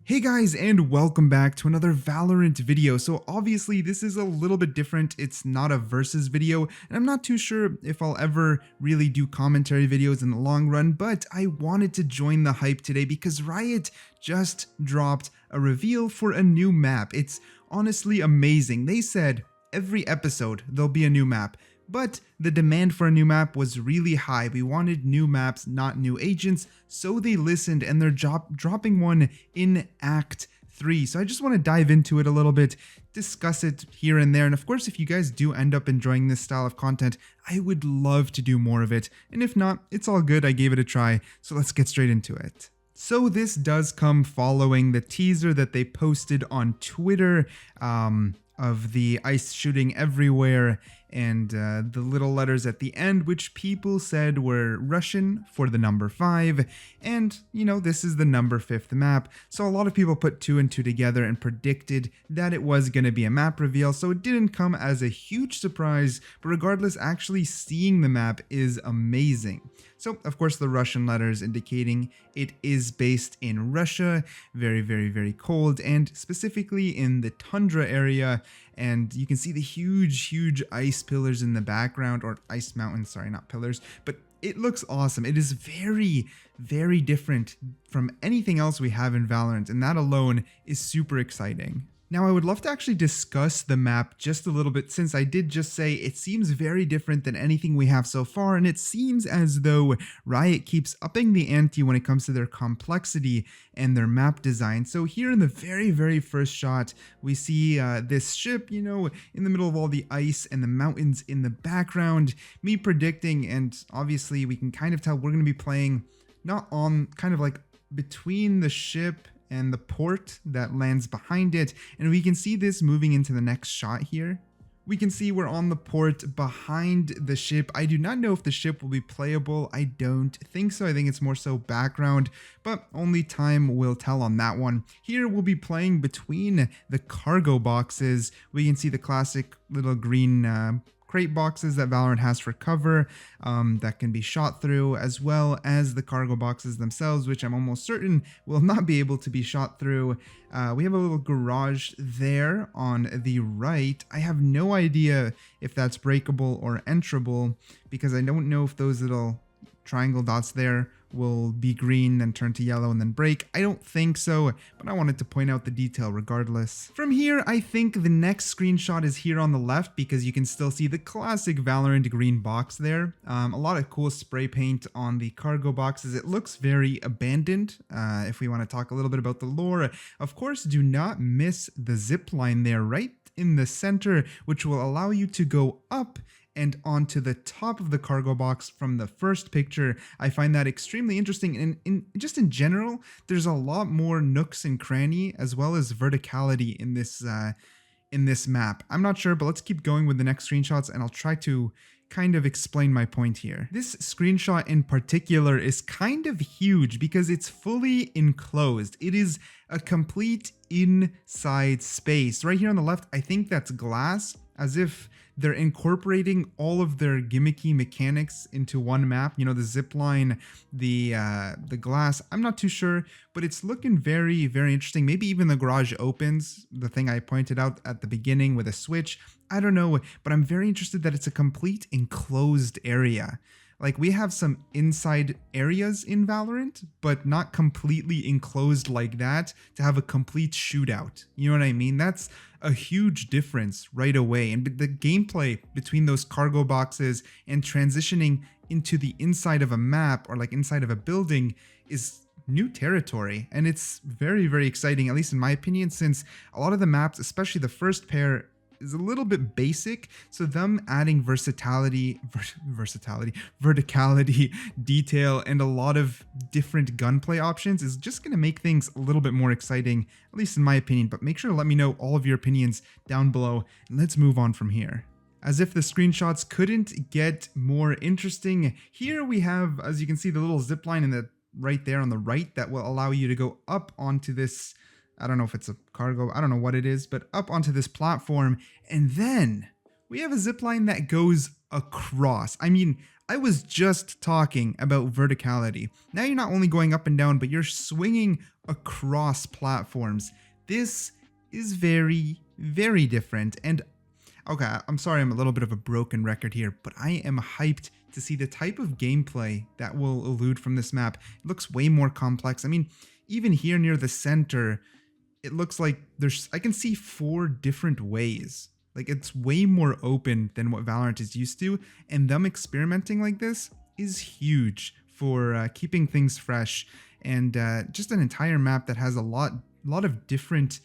Hey guys, and welcome back to another Valorant video. So obviously this is a little bit different. It's not a versus video, and I'm not too sure if I'll ever really do commentary videos in the long run, but I wanted to join the hype today because Riot just dropped a reveal for a new map. It's honestly amazing. They said every episode there'll be a new map. But the demand for a new map was really high. We wanted new maps, not new agents, so they listened and they're dropping one in Act 3. So I just want to dive into it a little bit, discuss it here and there. And of course, if you guys do end up enjoying this style of content, I would love to do more of it. And if not, it's all good. I gave it a try. So let's get straight into it. So this does come following the teaser that they posted on Twitter of the ice shooting everywhere and the little letters at the end, which people said were Russian for the number 5. And, you know, this is the number 5th map. So a lot of people put 2 and 2 together and predicted that it was going to be a map reveal. So it didn't come as a huge surprise, but regardless, actually seeing the map is amazing. So, of course, the Russian letters indicating it is based in Russia, very, very, very cold, and specifically in the tundra area. And you can see the huge ice pillars in the background, or ice mountains, sorry, not pillars, but it looks awesome. It is very, very different from anything else we have in Valorant, and that alone is super exciting. Now, I would love to actually discuss the map just a little bit, since I did just say it seems very different than anything we have so far, and it seems as though Riot keeps upping the ante when it comes to their complexity and their map design. So here in the very first shot, we see this ship, you know, in the middle of all the ice and the mountains in the background. Me predicting, and obviously we can kind of tell we're going to be playing not on, kind of like between the ship and the port that lands behind it, and we can see this moving into the next shot here. We can see we're on the port behind the ship. I do not know if the ship will be playable. I don't think so. I think it's more so background, but only time will tell on that one. Here we'll be playing between the cargo boxes. We can see the classic little green crate boxes that Valorant has for cover that can be shot through, as well as the cargo boxes themselves, which I'm almost certain will not be able to be shot through. We have a little garage there on the right. I have no idea if that's breakable or enterable, because I don't know if those little triangle dots there will be green and turn to yellow and then break. I don't think so, but I wanted to point out the detail regardless. From here, I think the next screenshot is here on the left, because you can still see the classic Valorant green box there. A lot of cool spray paint on the cargo boxes. It looks very abandoned. If we want to talk a little bit about the lore, of course, do not miss the zip line there right in the center, which will allow you to go up and onto the top of the cargo box from the first picture. I find that extremely interesting, and just in general, there's a lot more nooks and cranny as well as verticality in this map. I'm not sure, but let's keep going with the next screenshots, and I'll try to kind of explain my point here. This screenshot in particular is kind of huge because it's fully enclosed. It is a complete inside space. Right here on the left, I think that's glass, as if they're incorporating all of their gimmicky mechanics into one map. You know, the zip line, the glass. I'm not too sure, but it's looking very interesting. Maybe even the garage opens, the thing I pointed out at the beginning with a switch. I don't know, but I'm very interested that it's a complete enclosed area. Like, we have some inside areas in Valorant, but not completely enclosed like that to have a complete shootout. You know what I mean? That's a huge difference right away. And the gameplay between those cargo boxes and transitioning into the inside of a map, or like inside of a building, is new territory. And it's very exciting, at least in my opinion, since a lot of the maps, especially the first pair, is a little bit basic, so them adding verticality, detail, and a lot of different gunplay options is just going to make things a little bit more exciting, at least in my opinion. But make sure to let me know all of your opinions down below, and let's move on from here. As if the screenshots couldn't get more interesting, here we have, as you can see, the little zip line in the right there on the right that will allow you to go up onto this, I don't know if it's a cargo, I don't know what it is, but up onto this platform. And then we have a zipline that goes across. I mean, I was just talking about verticality. Now you're not only going up and down, but you're swinging across platforms. This is very, very different. And okay, I'm sorry I'm a little bit of a broken record here, but I am hyped to see the type of gameplay that will elude from this map. It looks way more complex. I mean, even here near the center, it looks like I can see 4 different ways. Like, it's way more open than what Valorant is used to, and them experimenting like this is huge for keeping things fresh, and just an entire map that has a lot of different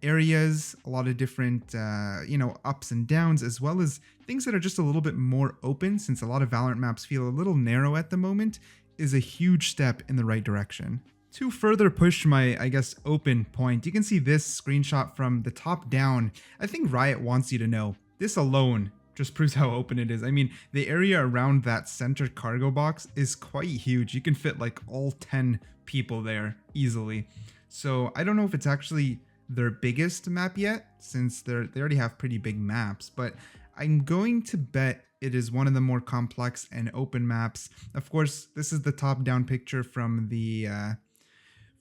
areas, a lot of different ups and downs, as well as things that are just a little bit more open, since a lot of Valorant maps feel a little narrow at the moment, is a huge step in the right direction. To further push my, I guess, open point, you can see this screenshot from the top down. I think Riot wants you to know, this alone just proves how open it is. I mean, the area around that center cargo box is quite huge. You can fit like all 10 people there easily. So I don't know if it's actually their biggest map yet, since they already have pretty big maps, but I'm going to bet it is one of the more complex and open maps. Of course, this is the top-down picture from the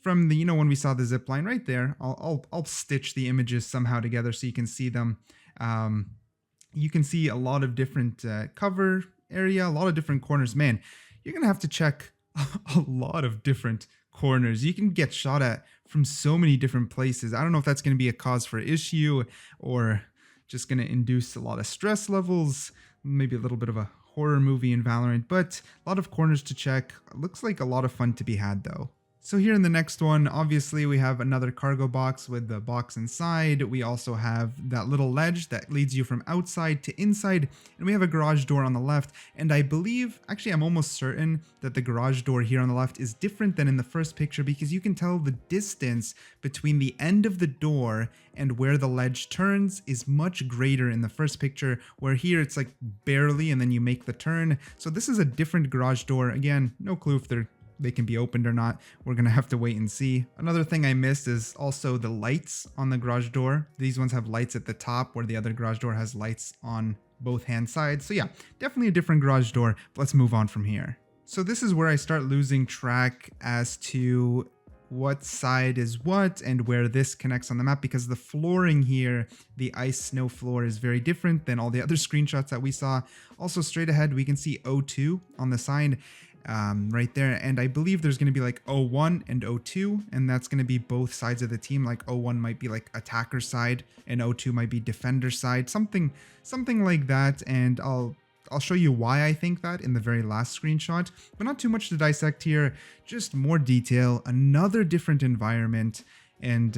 when we saw the zip line right there. I'll stitch the images somehow together so you can see them. You can see a lot of different cover area, a lot of different corners. Man, you're gonna have to check a lot of different corners. You can get shot at from so many different places. I don't know if that's going to be a cause for issue or just going to induce a lot of stress levels, maybe a little bit of a horror movie in Valorant, but a lot of corners to check. Looks like a lot of fun to be had though. So here in the next one, obviously we have another cargo box with the box inside. We also have that little ledge that leads you from outside to inside, and we have a garage door on the left. And I believe, actually I'm almost certain that the garage door here on the left is different than in the first picture, because you can tell the distance between the end of the door and where the ledge turns is much greater in the first picture, where here it's like barely and then you make the turn. So this is a different garage door. Again, no clue if they can be opened or not. We're gonna have to wait and see. Another thing I missed is also the lights on the garage door. These ones have lights at the top, where the other garage door has lights on both hand sides. So yeah, definitely a different garage door. But let's move on from here. So this is where I start losing track as to what side is what and where this connects on the map, because the flooring here, the ice snow floor, is very different than all the other screenshots that we saw. Also straight ahead, we can see O2 on the side. Right there, and I believe there's going to be like O1 and O2, and that's going to be both sides of the team. Like O1 might be like attacker side and O2 might be defender side, something like that. And I'll show you why I think that in the very last screenshot, but not too much to dissect here, just more detail, another different environment, and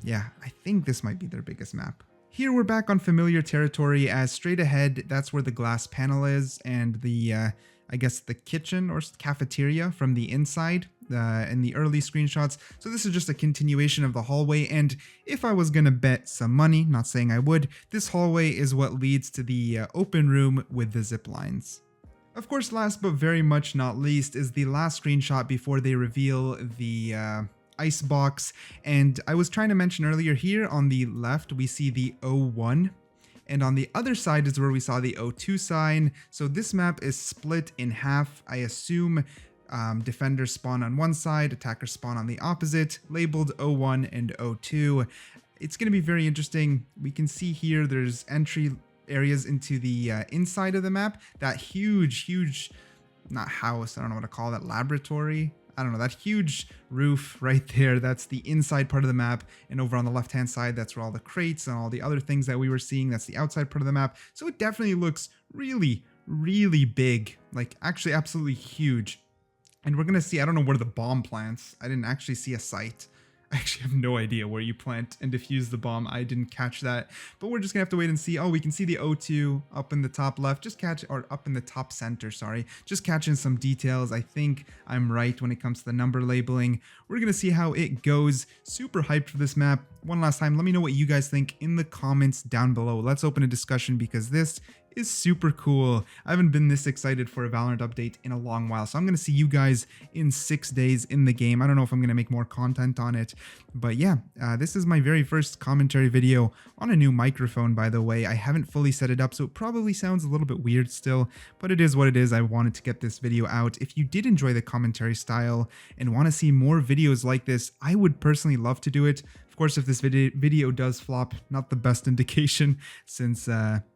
yeah, I think this might be their biggest map. Here we're back on familiar territory, as straight ahead, that's where the glass panel is, and the I guess the kitchen or cafeteria from the inside in the early screenshots. So this is just a continuation of the hallway, and if I was gonna bet some money, not saying I would, this hallway is what leads to the open room with the zip lines. Of course, last but very much not least is the last screenshot before they reveal the Icebox, and I was trying to mention earlier, here on the left we see the O1, and on the other side is where we saw the O2 sign. So this map is split in half. I assume defenders spawn on one side, attackers spawn on the opposite, labeled O1 and O2. It's going to be very interesting. We can see here there's entry areas into the inside of the map. That huge, not house, I don't know what to call that, laboratory? I don't know, that huge roof right there, that's the inside part of the map, and over on the left hand side, that's where all the crates and all the other things that we were seeing, that's the outside part of the map. So it definitely looks really big, like actually absolutely huge. And we're gonna see, I don't know where the bomb plants, I didn't actually see a site. I actually have no idea where you plant and defuse the bomb. I didn't catch that, but we're just gonna have to wait and see. Oh, we can see the O2 up in the top left, or up in the top center, sorry. Just catching some details. I think I'm right when it comes to the number labeling. We're gonna see how it goes. Super hyped for this map. one last time, let me know what you guys think in the comments down below. Let's open a discussion because this is super cool. I haven't been this excited for a Valorant update in a long while, so I'm going to see you guys in 6 days in the game. I don't know if I'm going to make more content on it, but yeah, this is my very first commentary video on a new microphone, by the way. I haven't fully set it up, so it probably sounds a little bit weird still, but it is what it is. I wanted to get this video out. If you did enjoy the commentary style and want to see more videos like this, I would personally love to do it. Of course, if this video does flop, not the best indication since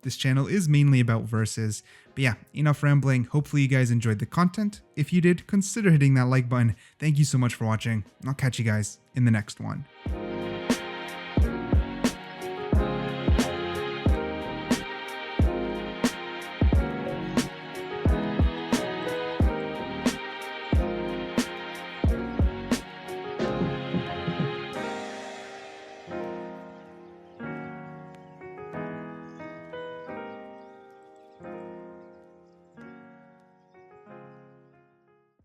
this channel is mainly about versus. But yeah, enough rambling. Hopefully you guys enjoyed the content. If you did, consider hitting that like button. Thank you so much for watching. I'll catch you guys in the next one.